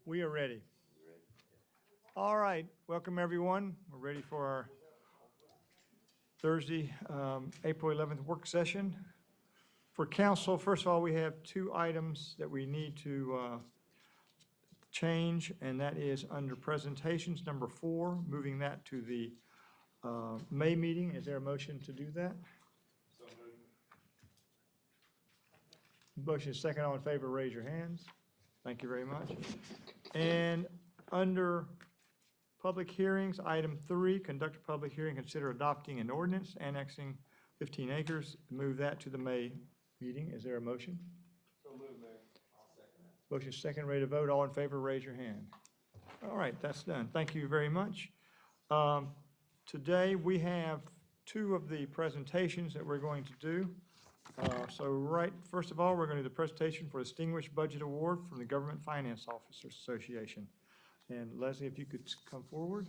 We are ready. All right, welcome everyone. We're ready for our Thursday, April 11th work session. For council, first of all, we have two items that we need to change, and that is under presentations, number 4, moving that to the May meeting. Is there a motion to do that? So moved. Motion is second. All in favor, raise your hands. Thank you very much. And under public hearings, item 3, conduct a public hearing, consider adopting an ordinance annexing 15 acres. Move that to the May meeting. Is there a motion? So moved, Mayor. I'll second that. Motion is second, ready to vote. All in favor, raise your hand. All right, that's done. Thank you very much. Today, we have 2 of the presentations that we're going to do. First of all, we're going to do the presentation for Distinguished Budget Award from the Government Finance Officers Association. And Leslie, if you could come forward,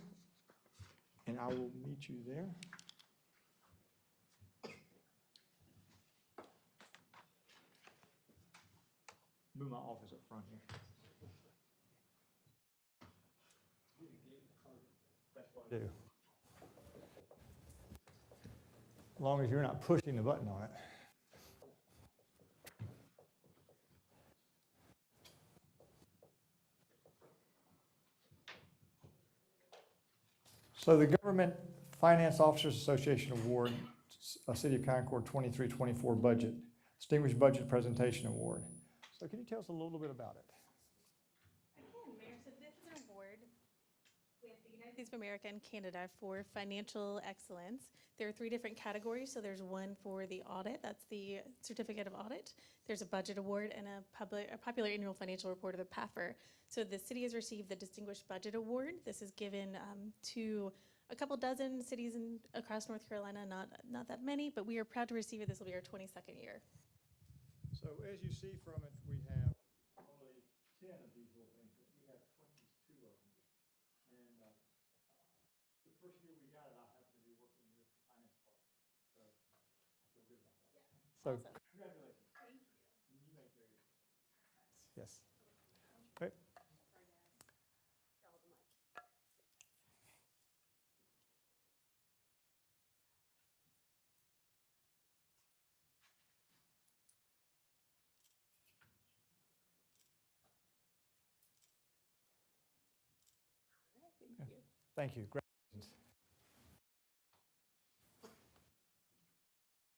and I will meet you there. Move my office up front here. That's what I do. As long as you're not pushing the button on it. So the Government Finance Officers Association Award, City of Concord 23-24 budget, Distinguished Budget Presentation Award. So can you tell us a little bit about it? I can, Mayor. So this is an award with the United States of America and Canada for financial excellence. There are 3 different categories. So there's one for the audit, that's the Certificate of Audit. There's a budget award and a popular annual financial report, or the PAFR. So the city has received the Distinguished Budget Award. This is given to a couple dozen cities across North Carolina, not that many, but we are proud to receive it. This will be our 22nd year. So as you see from it, we have only 10 of these little things, but we have 22 of them. And the first year we got it, I happened to be working with the finance department. So I feel good about that. So Awesome. congratulations. Thank you. You may carry it. Yes. Okay. Thank you. Thank you. Congratulations.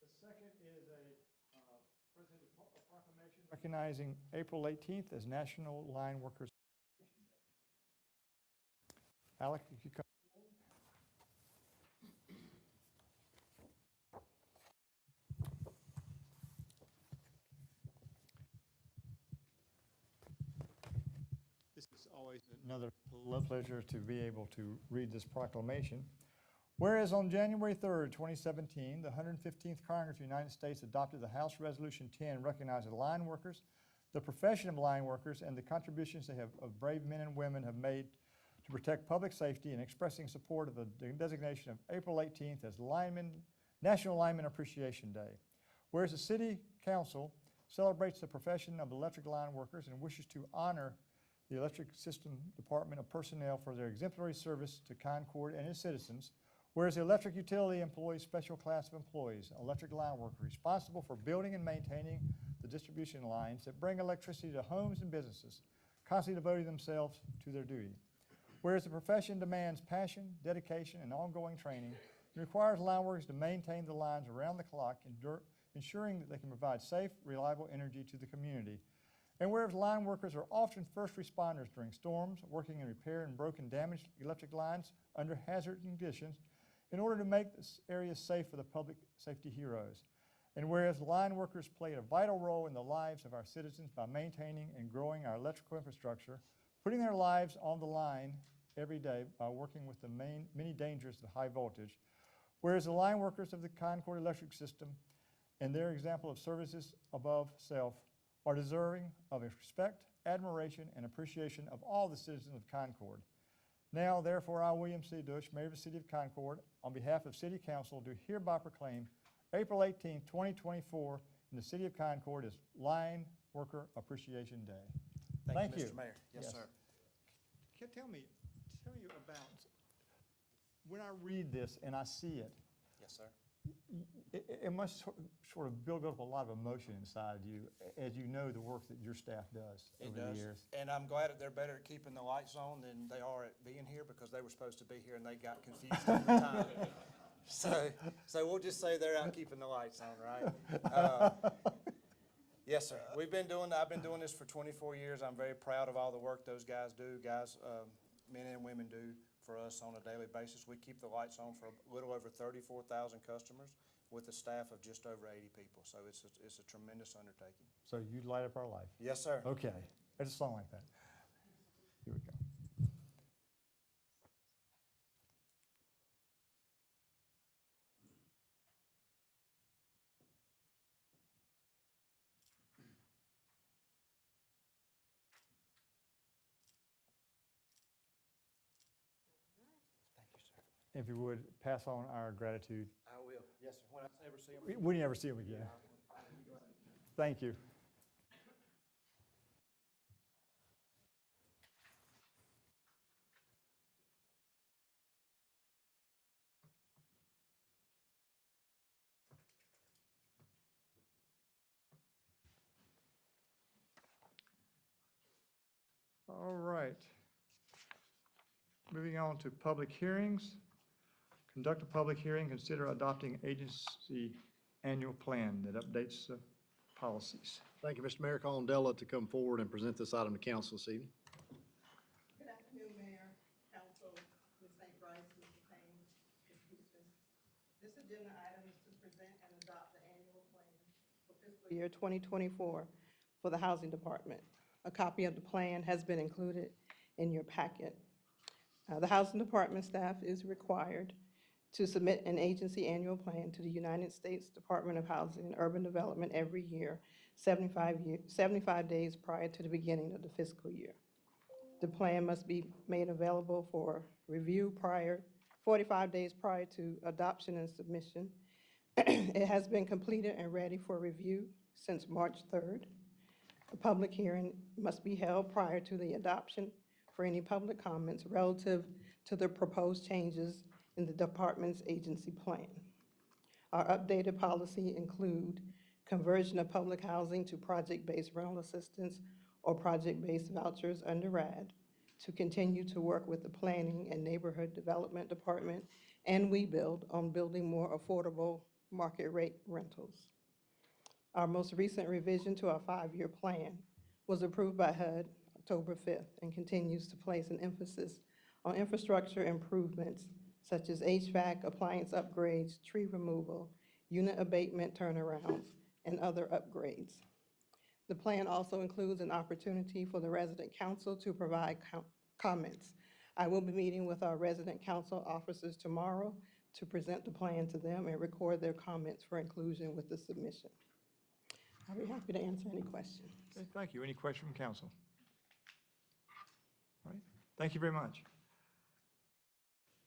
The second is a proclamation recognizing April 18th as National Line Workers. Alec, if you come. This is always another pleasure to be able to read this proclamation. Whereas on January 3rd, 2017, the 115th Congress of the United States adopted the House Resolution 10 recognizing line workers, the profession of line workers, and the contributions of brave men and women have made to protect public safety, and expressing support of the designation of April 18th as National Lineman Appreciation Day. Whereas the City Council celebrates the profession of electric line workers and wishes to honor the Electric System Department of personnel for their exemplary service to Concord and its citizens, whereas the electric utility employs special class of employees, electric line workers, responsible for building and maintaining the distribution lines that bring electricity to homes and businesses, constantly devoting themselves to their duty. Whereas the profession demands passion, dedication, and ongoing training, it requires line workers to maintain the lines around the clock, ensuring that they can provide safe, reliable energy to the community. And whereas line workers are often first responders during storms, working in repair and broken, damaged electric lines under hazard conditions in order to make this area safe for the public safety heroes. And whereas line workers play a vital role in the lives of our citizens by maintaining and growing our electrical infrastructure, putting their lives on the line every day by working with the many dangers of high voltage. Whereas the line workers of the Concord Electric System and their example of services above self are deserving of respect, admiration, and appreciation of all the citizens of Concord. Now, therefore, I, William C. Dush, Mayor of the City of Concord, on behalf of City Council, do hereby proclaim April 18, 2024, in the City of Concord as Line Worker Appreciation Day. Thank you, you. Mr. Mayor. Yes, Yes. sir. tell me about, when I read this and I see it, Yes, sir. it must sort of build up a lot of emotion inside you as you know the work that your staff does It over the does. years. And I'm glad that they're better at keeping the lights on than they are at being here, because they were supposed to be here and they got confused over time. So we'll just say they're out keeping the lights on, right? Yes, sir. I've been doing this for 24 years. I'm very proud of all the work those guys do, men and women do for us on a daily basis. We keep the lights on for a little over 34,000 customers with a staff of just over 80 people. So it's a tremendous undertaking. So you light up our life. Yes, sir. Okay, it's a song like that. Here we go. Thank you, sir. If you would, pass on our gratitude. I will. Yes, sir. When I ever see them. We never see him again. Thank you. All right. Moving on to public hearings. Conduct a public hearing, consider adopting agency annual plan that updates the policies. Thank you, Mr. Mayor. Calling Della to come forward and present this item to council this evening. Good afternoon, Mayor, Council, Ms. St. Bryce, Mr. Payne, Ms. Houston. This agenda item is to present and adopt the annual plan for fiscal year 2024 for the Housing Department. A copy of the plan has been included in your packet. The Housing Department staff is required to submit an agency annual plan to the United States Department of Housing and Urban Development every year, 75 days prior to the beginning of the fiscal year. The plan must be made available for review 45 days prior to adoption and submission. It has been completed and ready for review since March 3rd. A public hearing must be held prior to the adoption for any public comments relative to the proposed changes in the department's agency plan. Our updated policy include conversion of public housing to project-based rental assistance or project-based vouchers under RAD, to continue to work with the Planning and Neighborhood Development Department and WeBuild on building more affordable market rate rentals. Our most recent revision to our 5-year plan was approved by HUD October 5th and continues to place an emphasis on infrastructure improvements such as HVAC, appliance upgrades, tree removal, unit abatement turnarounds, and other upgrades. The plan also includes an opportunity for the resident council to provide comments. I will be meeting with our resident council officers tomorrow to present the plan to them and record their comments for inclusion with the submission. I'll be happy to answer any questions. Okay, thank you. Any question from council? All right, thank you very much.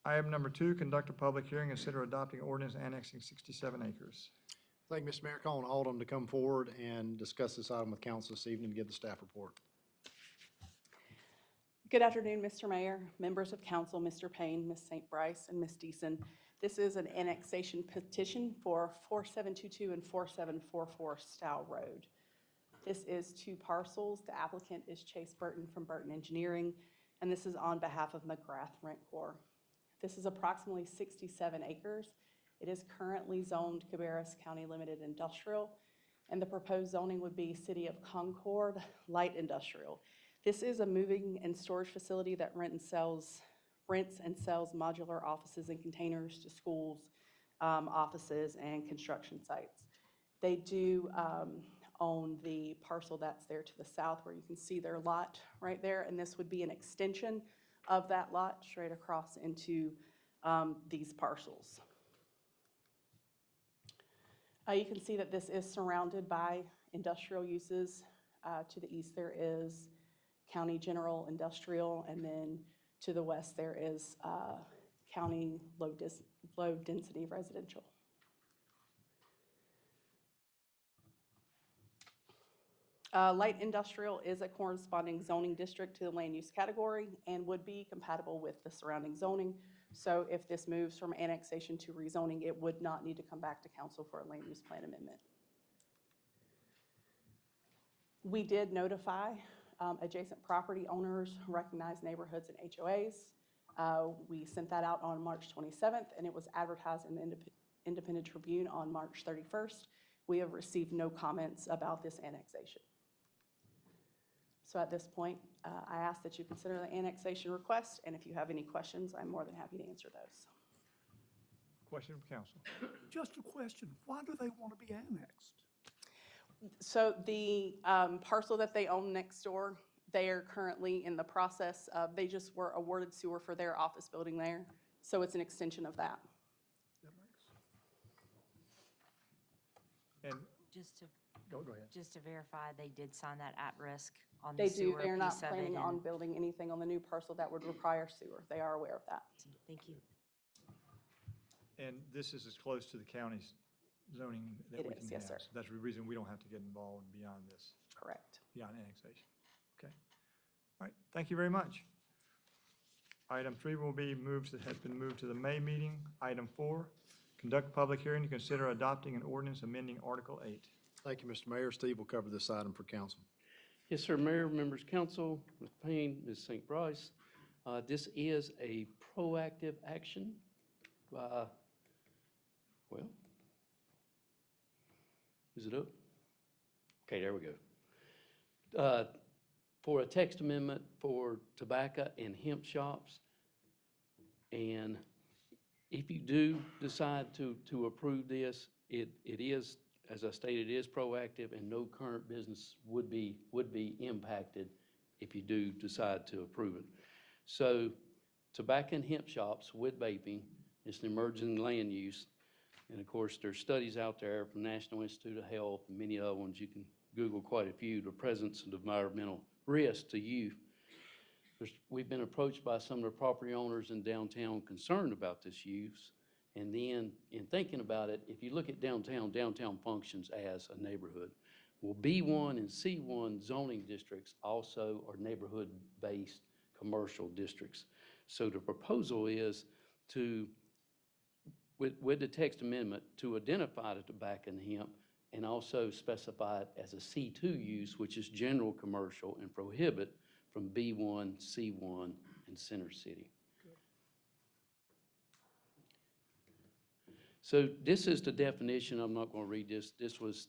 Item number 2, conduct a public hearing, consider adopting ordinance annexing 67 acres. Thank you, Mr. Mayor. Calling Alden to come forward and discuss this item with council this evening and give the staff report. Good afternoon, Mr. Mayor, members of council, Mr. Payne, Ms. St. Bryce, and Ms. Deason. This is an annexation petition for 4722 and 4744 Stow Road. This is 2 parcels. The applicant is Chase Burton from Burton Engineering, and this is on behalf of McGrath Rent Corps. This is approximately 67 acres. It is currently zoned Cabarrus County Limited Industrial, and the proposed zoning would be City of Concord Light Industrial. This is a moving and storage facility that rents and sells modular offices and containers to schools, offices, and construction sites. They do own the parcel that's there to the south, where you can see their lot right there, and this would be an extension of that lot straight across into these parcels. You can see that this is surrounded by industrial uses. To the east there is County General Industrial, and then to the west there is County Low Density Residential. Light industrial is a corresponding zoning district to the land use category and would be compatible with the surrounding zoning. So if this moves from annexation to rezoning, it would not need to come back to council for a land use plan amendment. We did notify adjacent property owners, recognized neighborhoods, and HOAs. We sent that out on March 27th, and it was advertised in the Independent Tribune on March 31st. We have received no comments about this annexation. So at this point, I ask that you consider the annexation request, and if you have any questions, I'm more than happy to answer those. Question from council. Just a question, why do they want to be annexed? So the parcel that they own next door, they are currently in the process of, they just were awarded sewer for their office building there. So it's an extension of that. That makes, And, Just to, go ahead. just to verify, they did sign that at risk on the They do, sewer they're not piece of it. planning on and- building anything on the new parcel that would require sewer. They are aware of that. Thank you. And this is as close to the county's zoning that It we is, can yes, have. sir. So that's the reason we don't have to get involved beyond this, Correct. beyond annexation. Okay. All right, thank you very much. Item 3 will be moved, has been moved to the May meeting. Item 4, conduct public hearing to consider adopting an ordinance amending Article 8. Thank you, Mr. Mayor. Steve will cover this item for council. Yes, sir, Mayor, members of council, Mr. Payne, Ms. St. Bryce. This is a proactive action. Well, is it up? Okay, there we go. For a text amendment for tobacco and hemp shops. And if you do decide to approve this, it is, as I stated, it is proactive, and no current business would be impacted if you do decide to approve it. So tobacco and hemp shops with vaping is an emerging land use. And of course, there's studies out there from National Institute of Health and many other ones. You can Google quite a few, the presence of environmental risk to youth. We've been approached by some of the property owners in downtown concerned about this use. And then, in thinking about it, if you look at downtown, downtown functions as a neighborhood. Well, B1 and C1 zoning districts also are neighborhood-based commercial districts. So the proposal is to, with the text amendment, to identify the tobacco and hemp and also specify it as a C2 use, which is general commercial, and prohibit from B1, C1, and Center City. So this is the definition. I'm not going to read this. This was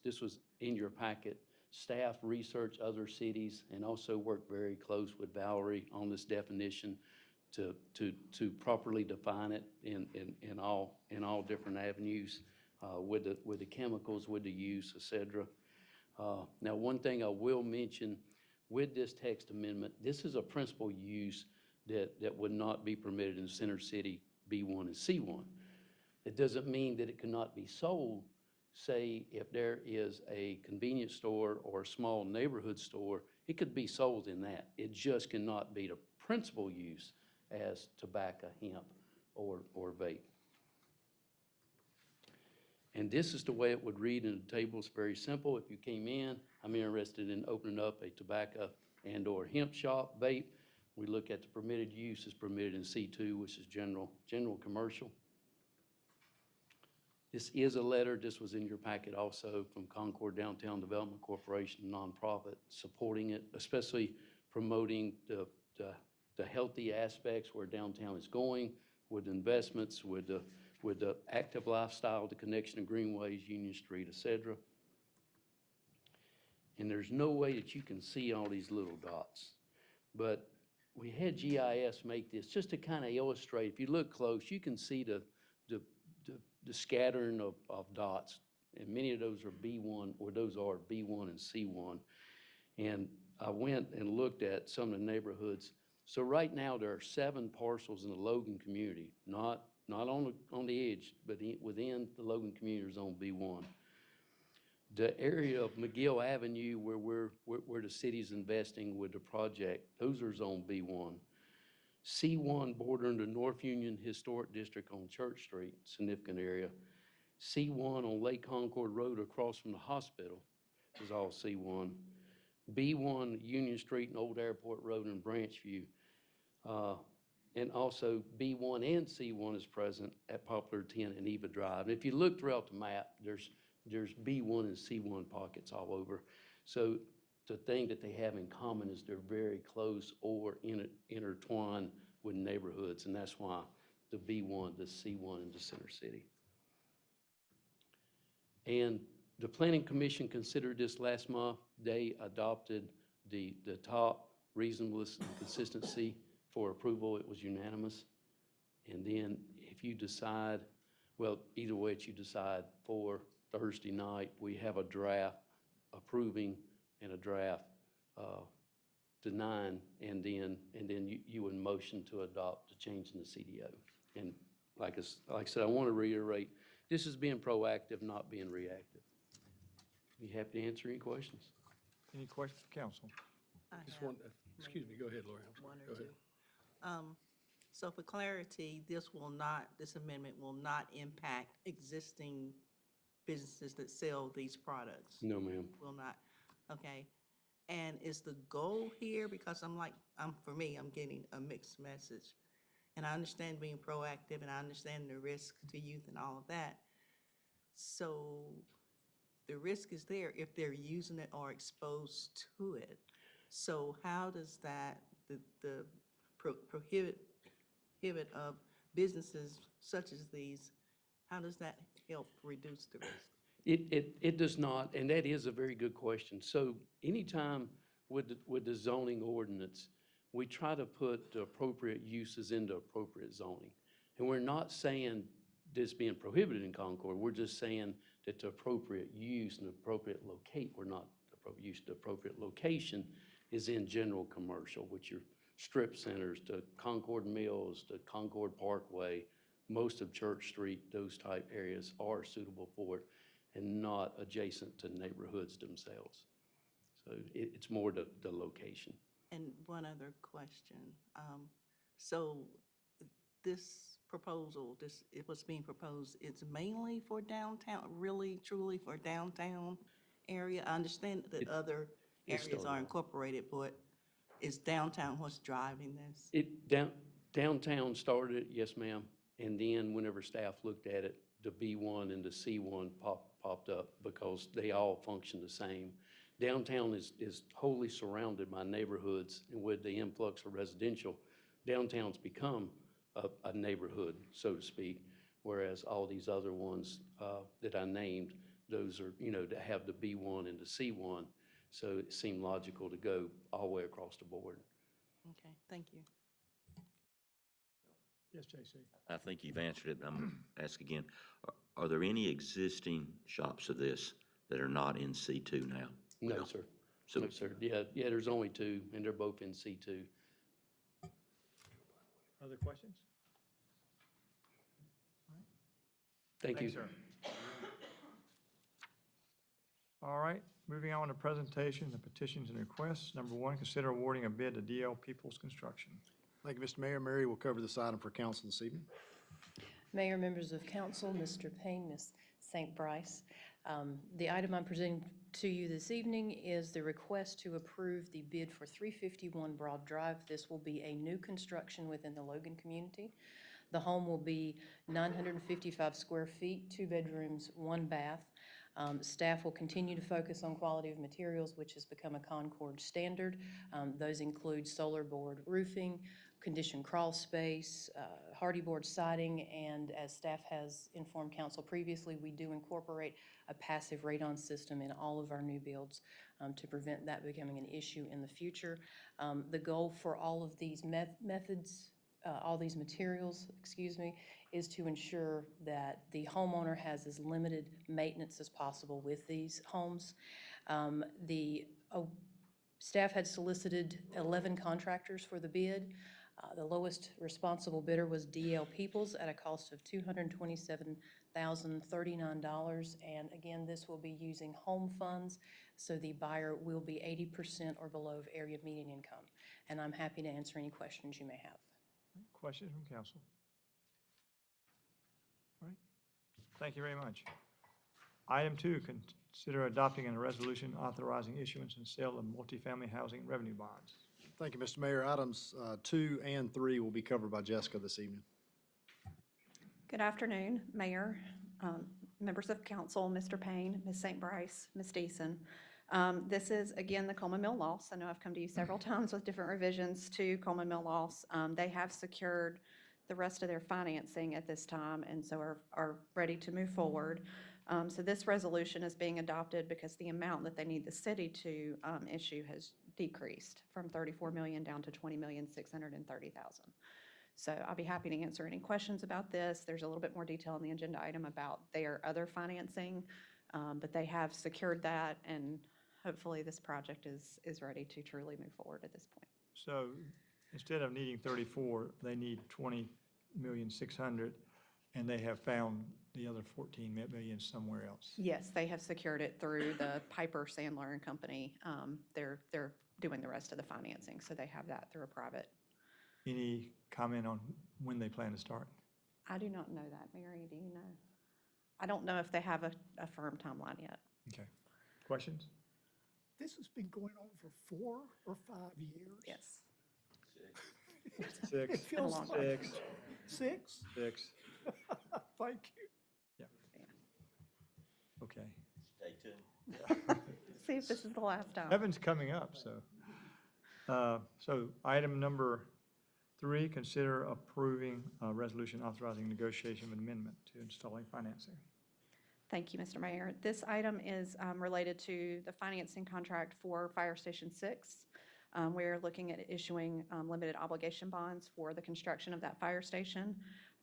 in your packet. Staff researched other cities and also worked very close with Valerie on this definition to properly define it in all different avenues with the chemicals, with the use, et cetera. Now, one thing I will mention with this text amendment, this is a principal use that would not be permitted in Center City B1 and C1. It doesn't mean that it cannot be sold. Say if there is a convenience store or a small neighborhood store, it could be sold in that. It just cannot be the principal use as tobacco, hemp, or vape. And this is the way it would read in the table. It's very simple. If you came in, I'm interested in opening up a tobacco and or hemp shop, vape. We look at the permitted use is permitted in C2, which is general commercial. This is a letter, this was in your packet also, from Concord Downtown Development Corporation, a nonprofit, supporting it, especially promoting the healthy aspects where downtown is going, with investments, with the active lifestyle, the connection of greenways, Union Street, et cetera. And there's no way that you can see all these little dots. But we had GIS make this just to kind of illustrate. If you look close, you can see the scattering of dots, and many of those are B1, or those are B1 and C1. And I went and looked at some of the neighborhoods. So right now there are 7 parcels in the Logan community, not on the edge, but within the Logan community is on B1. The area of McGill Avenue where the city's investing with the project, those are zone B1. C1 bordering the North Union Historic District on Church Street, significant area. C1 on Lake Concord Road across from the hospital is all C1. B1 Union Street and Old Airport Road in Branchview. And also B1 and C1 is present at Poplar 10 and Eva Drive. And if you look throughout the map, there's B1 and C1 pockets all over. So the thing that they have in common is they're very close or intertwined with neighborhoods, and that's why the B1, the C1, and the Center City. And the Planning Commission considered this last month. They adopted the top reasonableness and consistency for approval. It was unanimous. And then if you decide, well, either way you decide, for Thursday night, we have a draft approving and a draft denying, and then you would motion to adopt the change in the CDO. And like I said, I want to reiterate, this is being proactive, not being reactive. Be happy to answer any questions. Any questions, council? I Just have one, excuse me, go ahead, Lori. I'm sorry. one Go or ahead. two. So for clarity, this amendment will not impact existing businesses that sell these products? No, ma'am. Will not, okay. And is the goal here, because for me, I'm getting a mixed message. And I understand being proactive, and I understand the risk to youth and all of that. So the risk is there if they're using it or exposed to it. So how does that, the prohibit of businesses such as these, how does that help reduce the risk? It does not, and that is a very good question. So anytime with the zoning ordinance, we try to put the appropriate uses into appropriate zoning. And we're not saying this being prohibited in Concord, we're just saying that the appropriate use and appropriate the appropriate location is in general commercial, which are strip centers, the Concord Mills, the Concord Parkway, most of Church Street, those type areas are suitable for it and not adjacent to neighborhoods themselves. So it's more the location. And one other question. So this proposal, what's being proposed, it's mainly for downtown, really, truly for downtown area? I understand that other areas started are off. incorporated, but is downtown what's driving this? Downtown started it, yes, ma'am. And then whenever staff looked at it, the B1 and the C1 popped up because they all function the same. Downtown is wholly surrounded by neighborhoods, and with the influx of residential, downtown's become a neighborhood, so to speak, whereas all these other ones that I named, those are, that have the B1 and the C1, so it seemed logical to go all the way across the board. Okay, thank you. Yes, J.C. I think you've answered it, but I'm going to ask again. Are there any existing shops of this that are not in C2 now? No, sir. So- No, sir. Yeah, there's only two, and they're both in C2. Other questions? Thank you. Thanks, sir. All right, moving on to presentation, the petitions and requests. Number one, consider awarding a bid to DL Peoples Construction. Thank you, Mr. Mayor. Mary will cover this item for council this evening. Mayor, members of council, Mr. Payne, Ms. St. Bryce. The item I'm presenting to you this evening is the request to approve the bid for 351 Broad Drive. This will be a new construction within the Logan community. The home will be 955 square feet, 2 bedrooms, 1 bath. Staff will continue to focus on quality of materials, which has become a Concord standard. Those include solar board roofing, conditioned crawl space, hardy board siding, and as staff has informed council previously, we do incorporate a passive radon system in all of our new builds to prevent that becoming an issue in the future. The goal for all of these all these materials, is to ensure that the homeowner has as limited maintenance as possible with these homes. Staff had solicited 11 contractors for the bid. The lowest responsible bidder was DL Peoples at a cost of $227,039. And again, this will be using home funds, so the buyer will be 80% or below of area median income. And I'm happy to answer any questions you may have. Questions from council? All right, thank you very much. Item 2, consider adopting a resolution authorizing issuance and sale of multifamily housing revenue bonds. Thank you, Mr. Mayor. Items 2 and 3 will be covered by Jessica this evening. Good afternoon, Mayor, members of council, Mr. Payne, Ms. St. Brice, Ms. Deason. This is, again, the Coleman Mill loss. I know I've come to you several times with different revisions to Coleman Mill loss. They have secured the rest of their financing at this time and so are ready to move forward. So this resolution is being adopted because the amount that they need the city to issue has decreased from 34 million down to 20,630,000. So I'll be happy to answer any questions about this. There's a little bit more detail in the agenda item about their other financing, but they have secured that, and hopefully this project is ready to truly move forward at this point. So instead of needing 34, they need 20,600,000, and they have found the other 14 million somewhere else. Yes, they have secured it through the Piper Sandler and Company. They're doing the rest of the financing, so they have that through a private. Any comment on when they plan to start? I do not know that, Mary, do you know? I don't know if they have a firm timeline yet. Okay. Questions? This has been going on for 4 or 5 years. Yes. It feels long like Six. 6? 6. Thank you. Okay. Stay tuned. See if this is the last time. Heaven's coming up, so. So item number 3, consider approving a resolution authorizing negotiation of an amendment to installing financing. Thank you, Mr. Mayor. This item is related to the financing contract for Fire Station 6. We're looking at issuing limited obligation bonds for the construction of that fire station.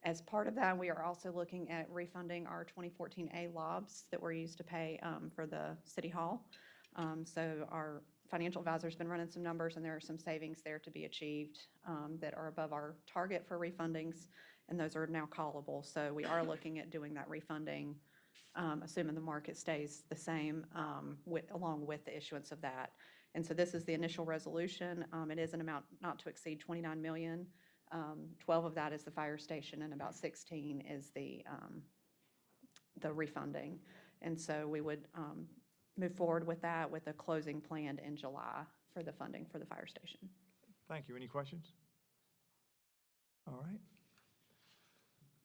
As part of that, we are also looking at refunding our 2014A lobs that were used to pay for the City Hall. So our financial advisor's been running some numbers, and there are some savings there to be achieved that are above our target for refundings, and those are now callable. So we are looking at doing that refunding, assuming the market stays the same, along with the issuance of that. And so this is the initial resolution. It is an amount not to exceed 29 million. 12 of that is the fire station, and about 16 is the refunding. And so we would move forward with that with a closing planned in July for the funding for the fire station. Thank you. Any questions? All right.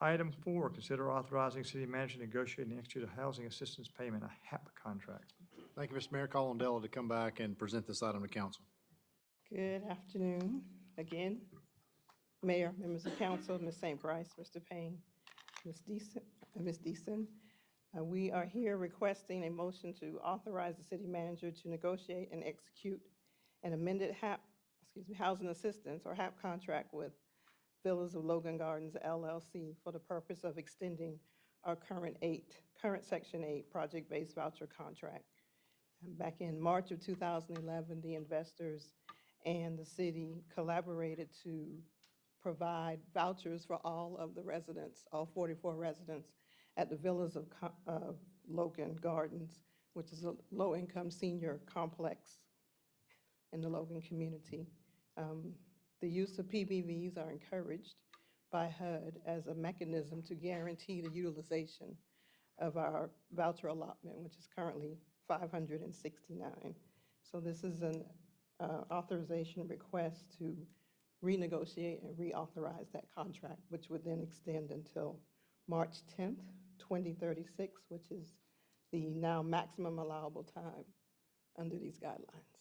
Item 4, consider authorizing city manager to negotiate and execute a housing assistance payment, a HAP contract. Thank you, Mr. Mayor. Call on Della to come back and present this item to council. Good afternoon again. Mayor, members of council, Ms. St. Brice, Mr. Payne, Ms. Deason. We are here requesting a motion to authorize the city manager to negotiate and execute an amended housing assistance or HAP contract with Villas of Logan Gardens LLC for the purpose of extending our current Section 8 project-based voucher contract. And back in March of 2011, the investors and the city collaborated to provide vouchers for all of the residents, all 44 residents at the Villas of Logan Gardens, which is a low-income senior complex in the Logan community. The use of PBVs are encouraged by HUD as a mechanism to guarantee the utilization of our voucher allotment, which is currently 569. So this is an authorization request to renegotiate and reauthorize that contract, which would then extend until March 10th, 2036, which is the now maximum allowable time under these guidelines.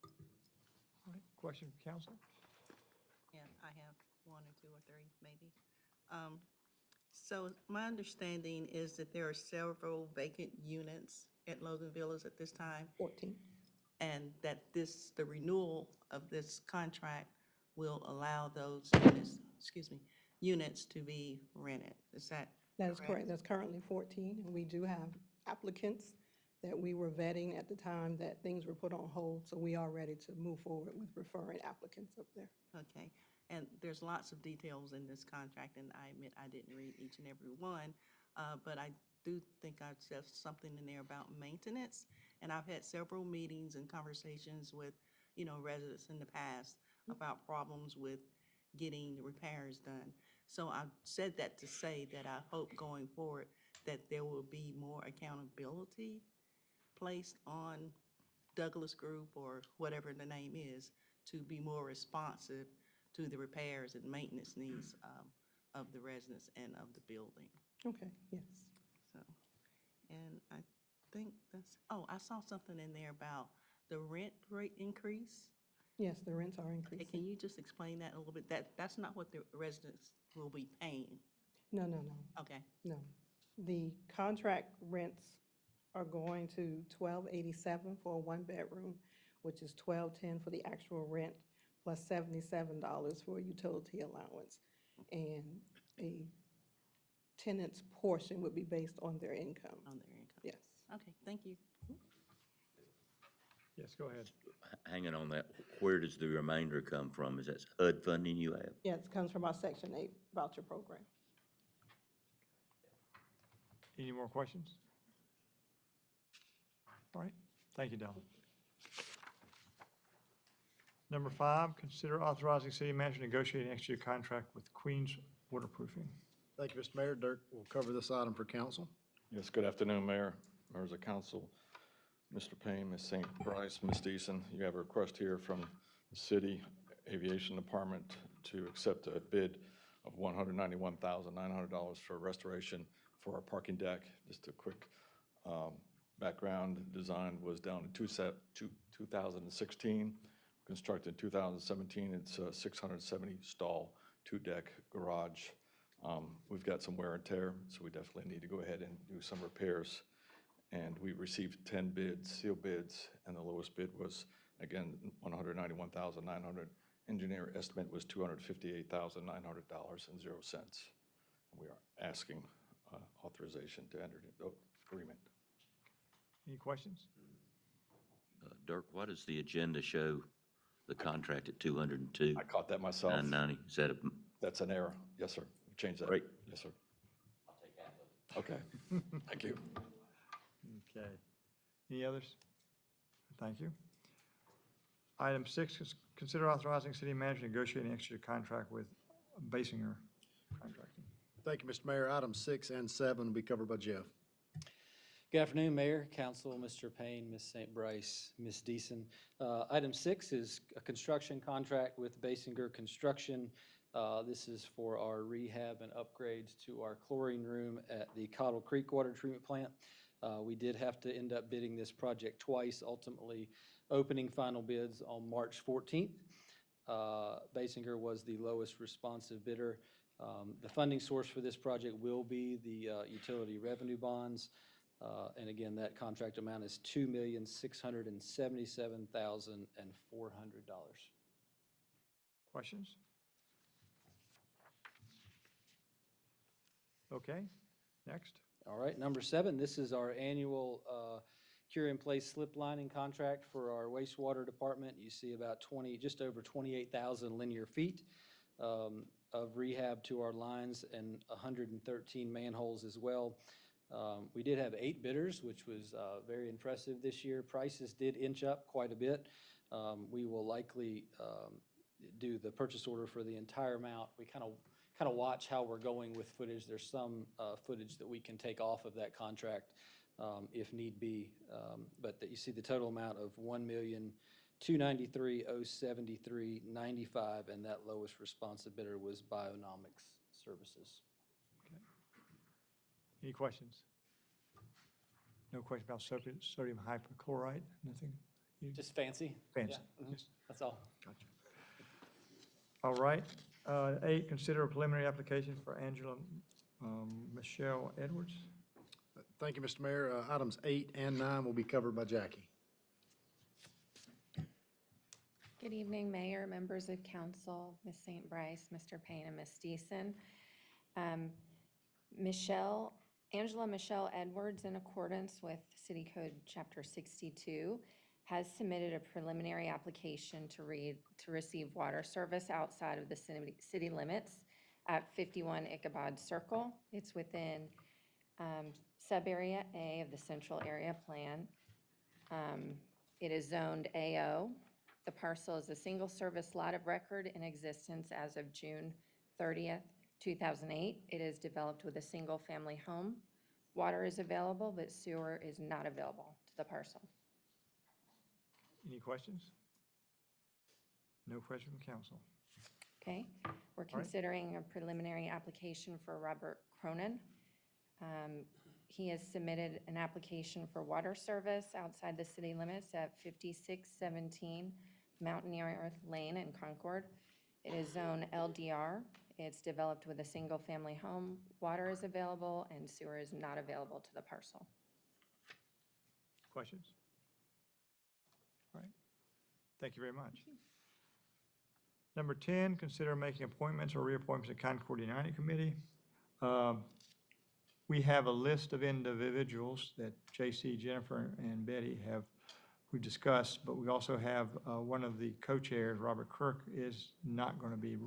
All right. Question from council? Yeah, I have 1 or 2 or 3, maybe. So my understanding is that there are several vacant units at Logan Villas at this time. 14. And that the renewal of this contract will allow those units to be rented. Is that That is correct. There's currently 14, and we do have applicants that we were vetting at the time that things were put on hold, so we are ready to move forward with referring applicants up there. Okay. And there's lots of details in this contract, and I admit I didn't read each and every one, but I do think I said something in there about maintenance, and I've had several meetings and conversations with, residents in the past about problems with getting repairs done. So I said that to say that I hope going forward that there will be more accountability placed on Douglas Group or whatever the name is to be more responsive to the repairs and maintenance needs of the residents and of the building. Okay, yes. So, and I think that's, oh, I saw something in there about the rent rate increase. Yes, the rents are Hey, increasing. can you just explain that a little bit? That's not what the residents will be paying. No, no, no, Okay, no. The contract rents are going to $1,287 for a one-bedroom, which is $1,210 for the actual rent, plus $77 for a utility allowance. And a tenant's portion would be based on their income. on their income. Yes. Okay, thank you. Yes, go ahead. Hanging on that, where does the remainder come from? Is that HUD funding you have? Yes, it comes from our Section 8 voucher program. Any more questions? All right, thank you, Don. Number 5, consider authorizing city manager to negotiate an extra contract with Queens Waterproofing. Thank you, Mr. Mayor. Dirk will cover this item for council. Yes, good afternoon, Mayor, members of council, Mr. Payne, Ms. St. Bryce, Ms. Deason. You have a request here from the city aviation department to accept a bid of $191,900 for restoration for our parking deck. Just a quick background, design was down in 2016, constructed in 2017. It's a 670 stall, 2-deck garage. We've got some wear and tear, so we definitely need to go ahead and do some repairs. And we received 10 bids, sealed bids, and the lowest bid was, again, $191,900. Engineer estimate was $258,900.00. We are asking authorization to enter into agreement. Any questions? Dirk, why does the agenda show the contract at 202? I caught that myself. 990, is that a? That's an error. Yes, sir. Change that. Great. Yes, sir. I'll take half of it. Okay. Thank you. Okay. Any others? Thank you. Item 6 is consider authorizing city manager to negotiate an extra contract with Basinger Contracting. Thank you, Mr. Mayor. Items 6 and 7 will be covered by Jeff. Good afternoon, Mayor, Council, Mr. Payne, Ms. St. Bryce, Ms. Deason. Item 6 is a construction contract with Basinger Construction. This is for our rehab and upgrades to our chlorine room at the Cottle Creek Water Treatment Plant. We did have to end up bidding this project twice, ultimately opening final bids on March 14th. Basinger was the lowest responsive bidder. The funding source for this project will be the utility revenue bonds. And again, that contract amount is $2,677,400. Questions? Okay, next. All right, number 7, this is our annual cure-in-place slip lining contract for our wastewater department. You see about just over 28,000 linear feet of rehab to our lines and 113 manholes as well. We did have 8 bidders, which was very impressive this year. Prices did inch up quite a bit. We will likely do the purchase order for the entire amount. We kind of watch how we're going with footage. There's some footage that we can take off of that contract if need be. But you see the total amount of $1,293,073.95, and that lowest responsive bidder was Bionomics Services. Okay. Any questions? No question about sodium hypochlorite? Nothing? Just fancy. Fancy. Yeah, mhm. Just- That's all. Gotcha. All right. 8, consider a preliminary application for Angela Michelle Edwards. Thank you, Mr. Mayor. Items 8 and 9 will be covered by Jackie. Good evening, Mayor, members of council, Ms. St. Bryce, Mr. Payne, and Ms. Deason. Angela Michelle Edwards, in accordance with City Code Chapter 62, has submitted a preliminary application to receive water service outside of the city limits at 51 Ichabod Circle. It's within Sub-Area A of the Central Area Plan. It is zoned AO. The parcel is a single-service lot of record in existence as of June 30th, 2008. It is developed with a single-family home Water is available, but sewer is not available to the parcel. Any questions? No question from council. Okay, we're right. considering a preliminary application for Robert Cronin. He has submitted an application for water service outside the city limits at 5617 Mountaineer Lane in Concord. It is zone LDR. It's developed with a single-family home. Water is available and sewer is not available to the parcel. Questions? All right. Thank you very much. Number 10, consider making appointments or reappointments to Concord United Committee. We have a list of individuals that J.C., Jennifer, and Betty we've discussed, but we also have one of the co-chairs, Robert Kirk, is not going to be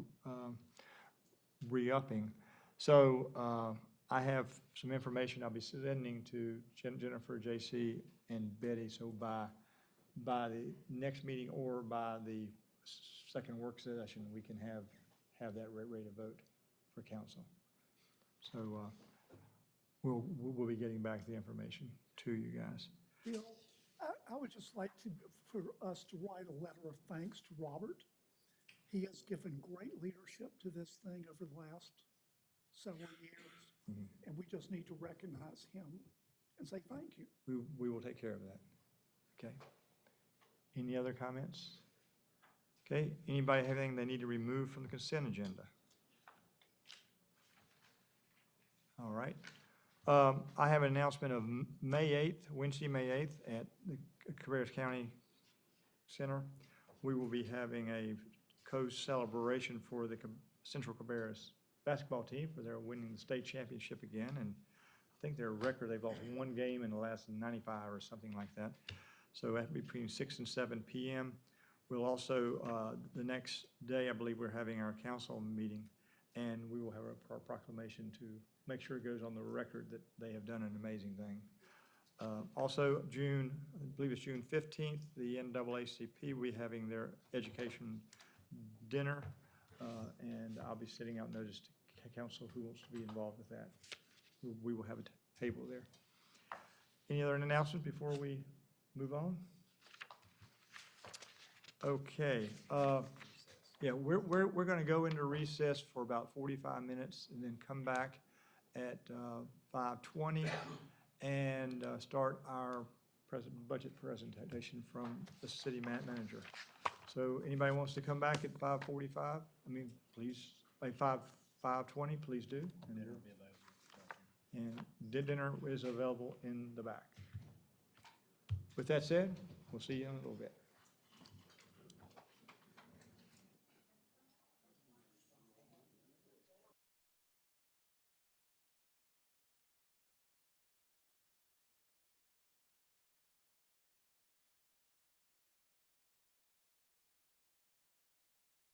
re-upping. So I have some information I'll be sending to Jennifer, J.C., and Betty, so by the next meeting or by the second work session, we can have that ready to vote for council. So we'll be getting back the information to you guys. Bill, I would just like for us to write a letter of thanks to Robert. He has given great leadership to this thing over the last several years, and we just need to recognize him and say thank you. We will take care of that. Okay. Any other comments? Okay, anybody have anything they need to remove from the consent agenda? All right. I have an announcement of May 8th, Wednesday, May 8th, at the Cabarrus County Center. We will be having a co-celebration for the Central Cabarrus basketball team for their winning the state championship again. And I think their record, they've lost one game in the last 95 or something like that. So that'll be between 6 and 7 p.m. We'll also, the next day, I believe we're having our council meeting, and we will have a proclamation to make sure it goes on the record that they have done an amazing thing. Also, I believe it's June 15th, the NAACP will be having their education dinner, and I'll be sending out notice to council who wants to be involved with that. We will have a table there. Any other announcements before we move on? Okay. Yeah, we're going to go into recess for about 45 minutes and then come back at 5:20 and start our budget presentation from the city manager. So anybody wants to come back at 5:45? Please, by 5:20, please do. And dinner is available in the back. With that said, we'll see you in a little bit.